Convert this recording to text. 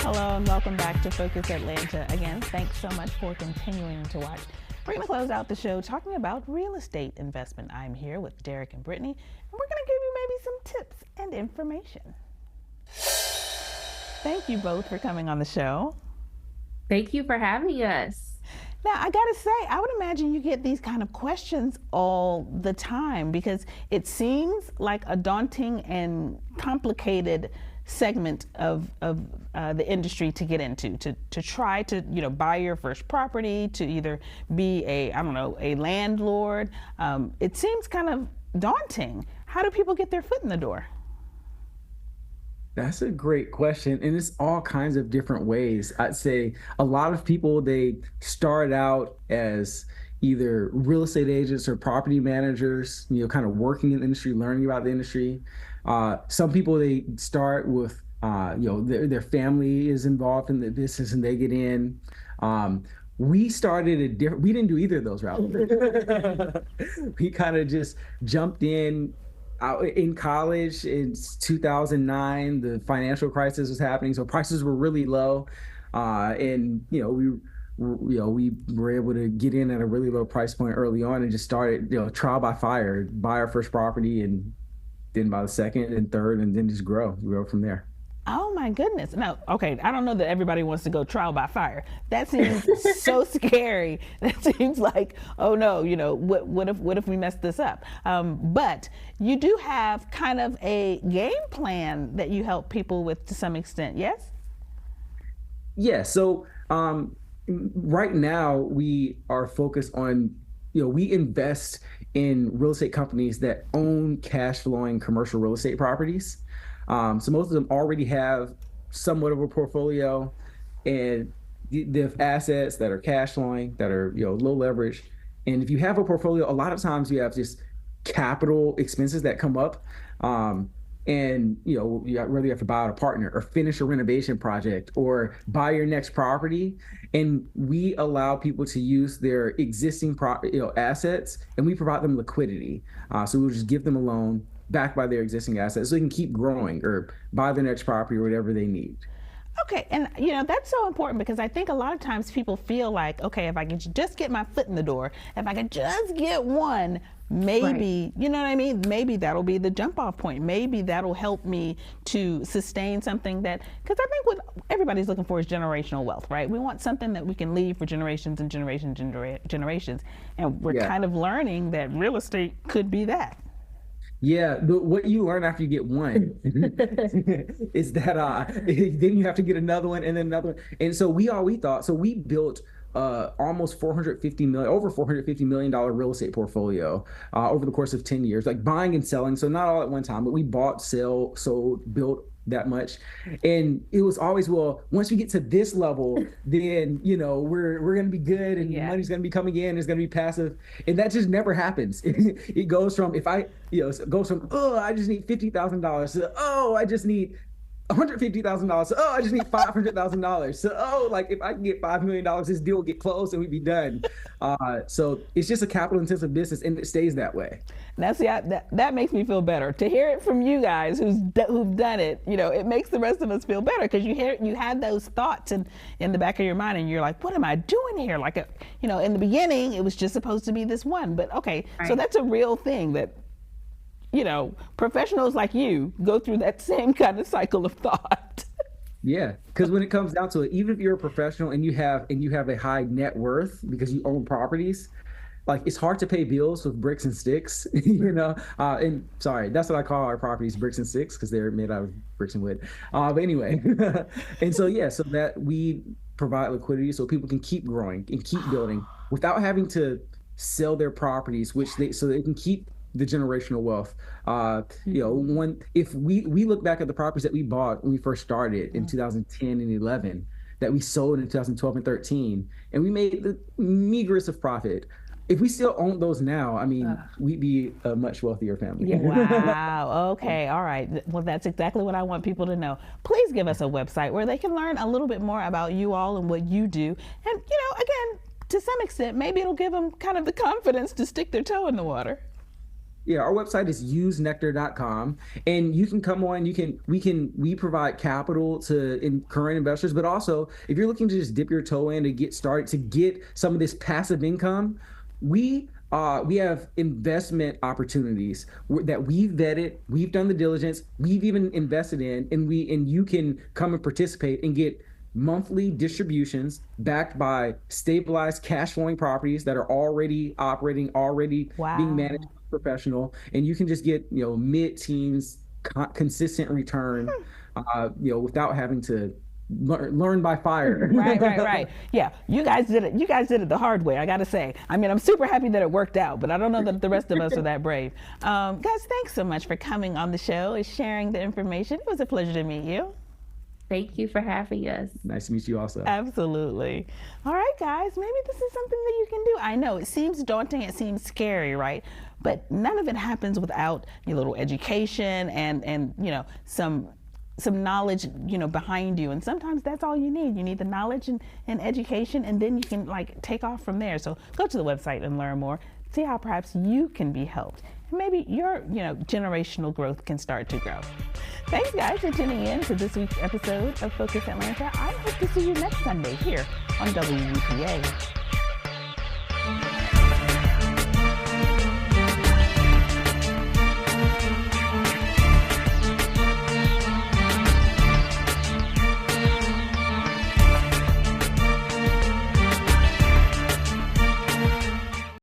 Hello and welcome back to Focus Atlanta. Again, thanks so much for continuing to watch. We're going to close out the show talking about real estate investment. I'm here with Derek and Brittany, and we're going to give you maybe some tips and information. Thank you both for coming on the show. Thank you for having us. Now, I got to say, I would imagine you get these kind of questions all the time because it seems like a daunting and complicated segment of the industry to get into, to try to buy your first property, to either be a landlord. It seems kind of daunting. How do people get their foot in the door? That's a great question. And it's all kinds of different ways. I'd say a lot of people, they start out as either real estate agents or property managers, kind of working in the industry, learning about the industry. Some people, they start with, their family is involved in the business and they get in. We started we didn't do either of those routes. We kind of just jumped in college in 2009. The financial crisis was happening, so prices were really low, and we were able to get in at a really low price point early on and just started trial by fire, buy our first property, and then by the second and third, and then just grow from there. Oh my goodness. Now, okay, I don't know that everybody wants to go trial by fire. That seems so scary. That seems like, oh no, what if we mess this up? But you do have kind of a game plan that you help people with to some extent, yes? Yeah, so right now we are focused on, we invest in real estate companies that own cash flowing commercial real estate properties. So most of them already have somewhat of a portfolio, and they have assets that are cash flowing, that are low leverage. And if you have a portfolio, a lot of times you have just capital expenses that come up, and whether you have to buy out a partner or finish a renovation project or buy your next property, and we allow people to use their existing assets, and we provide them liquidity. So we'll just give them a loan backed by their existing assets so they can keep growing or buy the next property or whatever they need. Okay, and that's so important because I think a lot of times people feel like, okay, if I can just get my foot in the door, if I can just get one, maybe, right. You know what I mean? Maybe that'll be the jump off point. Maybe that'll help me to sustain something because I think what everybody's looking for is generational wealth, right? We want something that we can leave for generations and generations and generations. And we're kind of learning that real estate could be that. Yeah, what you learn after you get one is that then you have to get another one and then another one. And so we thought, so we built almost over $450 million real estate portfolio over the course of 10 years, like buying and selling. So not all at one time, but we bought, sold, built that much. And it was always, well, once we get to this level, then, we're going to be good and money's going to be coming in, it's going to be passive. And that just never happens. It goes from, I just need $50,000 to, I just need $150,000. So, I just need $500,000. So, if I can get $5 million, this deal will get closed and we'd be done. So it's just a capital intensive business, and it stays that way. Now, see, that makes me feel better to hear it from you guys who've done it. It makes the rest of us feel better because you had those thoughts in the back of your mind, and you're like, what am I doing here? In the beginning, it was just supposed to be this one, but okay, right. So that's a real thing that. Professionals like you go through that same kind of cycle of thought. Yeah, because when it comes down to it, even if you're a professional and you have a high net worth because you own properties, it's hard to pay bills with bricks and sticks, and sorry, that's what I call our properties, bricks and sticks, because they're made out of bricks and wood. But anyway, and so that we provide liquidity so people can keep growing and keep building without having to sell their properties, so they can keep the generational wealth. If we look back at the properties that we bought when we first started in 2010 and 11, that we sold in 2012 and 13, and we made the meagerest of profit. If we still own those now, we'd be a much wealthier family. Yeah. Wow. Okay. All right. Well, that's exactly what I want people to know. Please give us a website where they can learn a little bit more about you all and what you do. And, again, to some extent, maybe it'll give them kind of the confidence to stick their toe in the water. Yeah, our website is usenectar.com, and you can come on. We provide capital to current investors, but also if you're looking to just dip your toe in to get started, to get some of this passive income, we have investment opportunities that we've vetted, we've done the diligence, we've even invested in, and you can come and participate and get monthly distributions backed by stabilized cash flowing properties that are already operating, already being Wow. managed by a professional, and you can just get mid-teens consistent return, without having to learn by fire. Right, right, right. Yeah, you guys did it. You guys did it the hard way, I gotta say. I mean, I'm super happy that it worked out, but I don't know that the rest of us are that brave. Guys, thanks so much for coming on the show and sharing the information. It was a pleasure to meet you. Thank you for having us. Nice to meet you also. Absolutely. All right, guys, maybe this is something that you can do. I know it seems daunting, it seems scary, right? But none of it happens without a little education and some knowledge, behind you. And sometimes that's all you need. You need the knowledge and education, and then you can take off from there. So go to the website and learn more. See how perhaps you can be helped. And maybe your, generational growth can start to grow. Thanks, guys, for tuning in to this week's episode of Focus Atlanta. I hope to see you next Sunday here on WUPA.